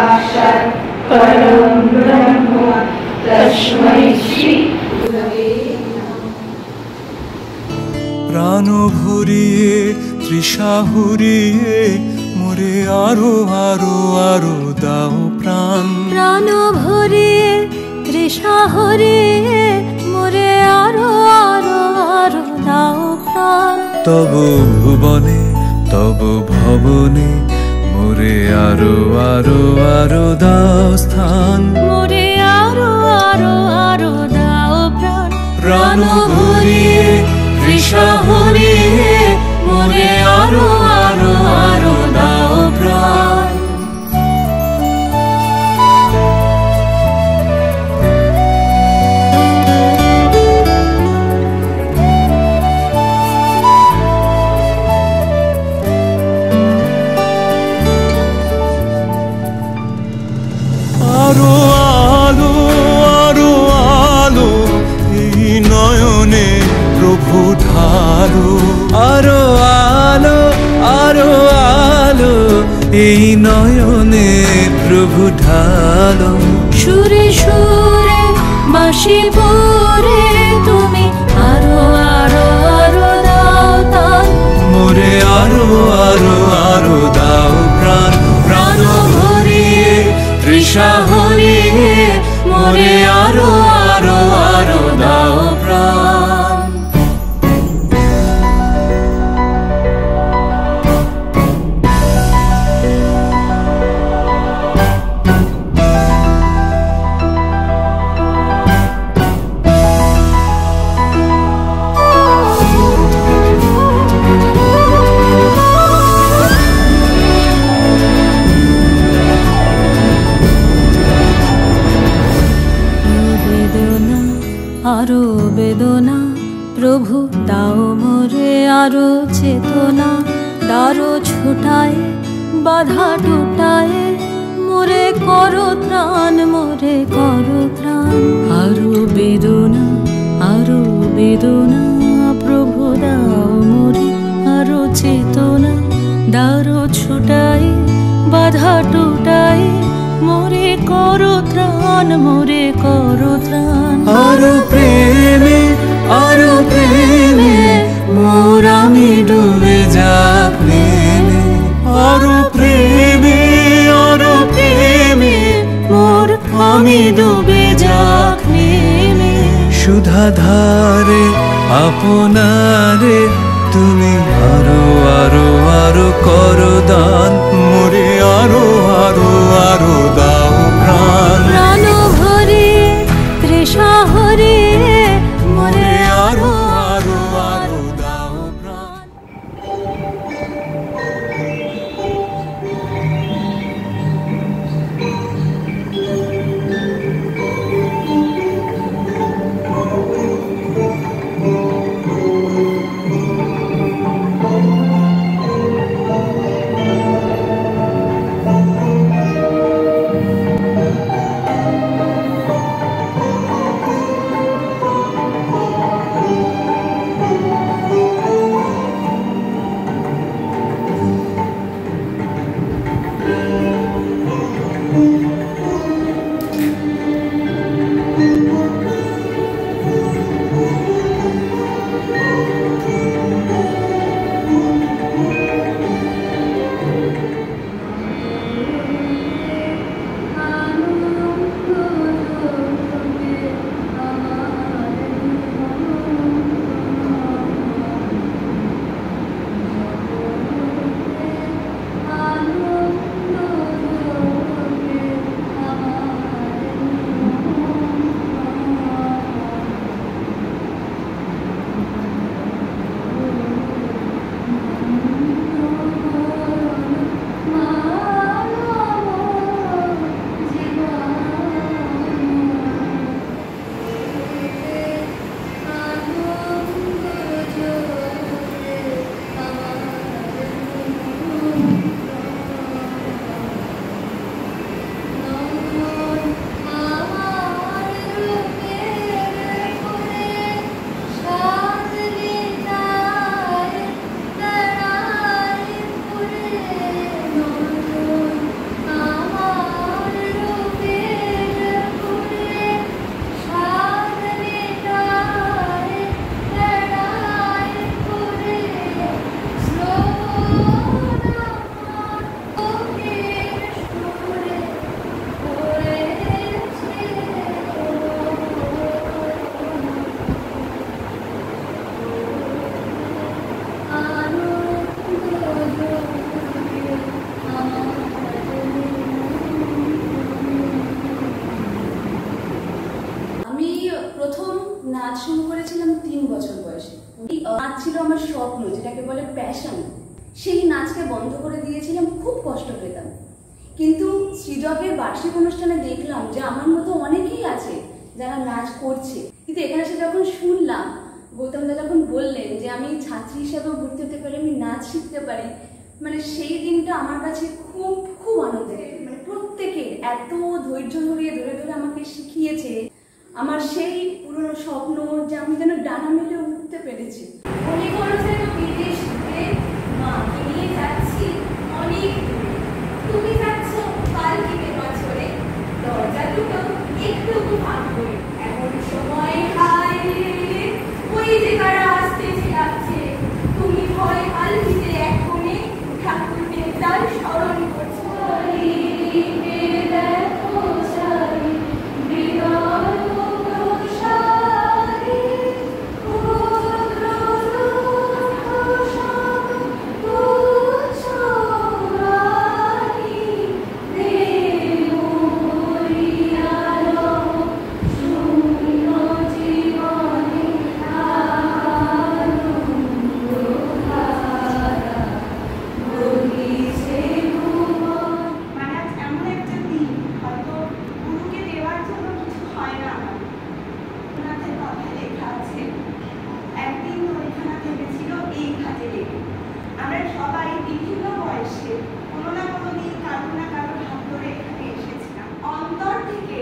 साक्षात् परं ब्रह्म तस्मै श्री गुरवे প্রাণ ভরিয়ে তৃষা হরিয়ে মোরে আরো আরো আরো দাও প্রাণ। প্রাণ ভরিয়ে তৃষা হরিয়ে মোরে আরো আরো আরো দাও প্রাণ। তব ভুবনে তব ভবনে মোরে আরো আরো আরো দাও স্থান। মোরে আরো আরো আরো দাও প্রাণ। প্রাণ ভরিয়ে তৃষা হরিয়ে মোরে আরো আরো আরো দাও প্রাণ। আরো আলো আরো আলো এই নয়নে প্রভু ঢালো। আরো আলো আরো আলো এই নয়নে প্রভু ঢালো। সুরে সুরে বাঁশি পরে তুমি আরো আরো আরো দাও তান। মোরে আরো আরো আরো দাও প্রাণ। প্রাণ ভরিয়ে তৃষা হরিয়ে মোরে আরো আরো আরো দাও প্রাণ। আরো বেদনা প্রভু দাও মোরে আরো চেতনা। দারো ছুটায় বাধা টুটায় মোরে করো ত্রাণ মোরে করো ত্রাণ। আরো বেদনা প্রভু দাও মোরে আরো চেতনা। দারো ছুটায় বাধা টুটায় মোরে করো ত্রাণ মোরে করো ত্রাণ। আরো প্রেমে মোর আমি ডুবে যাক নেমে। আরো প্রেমে মোর আমি ডুবে যাক নেমে। সুধা ধারে আপনারে তুমি আরো আরো আরো করো দান। মোরে আরো আরো আরো দাও প্রাণ। প্রাণ ভরিয়ে তৃষা হরিয়ে মোরে আরো আরো আরো দাও প্রাণ। শুরু করেছিলাম 3 বছর বয়সে। নাচ ছিল আমার স্বপ্ন, যেটাকে বলে প্যাশন। সেই নাচকে বন্ধ করে দিয়েছিলাম, খুব কষ্ট পেতাম। কিন্তু সৃজকের বার্ষিক অনুষ্ঠানে দেখলাম যে আমার মতো অনেকেই আছে যারা নাচ করছে। কিন্তু এখানে এসে যখন শুনলাম, গৌতম দা যখন বললেন যে আমি ছাত্রী হিসাবেও ভর্তি হতে পারি, আমি নাচ শিখতে পারি, মানে সেই দিনটা আমার কাছে খুব খুব আনন্দের। মানে প্রত্যেকে এত ধৈর্য ধরে ধরে ধরে আমাকে শিখিয়েছে, আমার সেই পুরনো স্বপ্ন যে আমি যেন ডানা মেলে উঠতে পেরেছি। মনে করো যেন বিদেশ ঘুরে মাকে নিয়ে যাচ্ছি অনেক দূরে। তুমি যাচ্ছ পালকিতে বছরে, দরজা দুটো একটু ভাগ করে। এমন সময় হায় রে, ওই যে কারা আসতেছে যাচ্ছে, তুমি ভয় পালকিতে এক কোণে ঠাকুর দেবতার স্মরণ করছো। দেখো চারি বিরল প্রসারী, অন্তর থেকে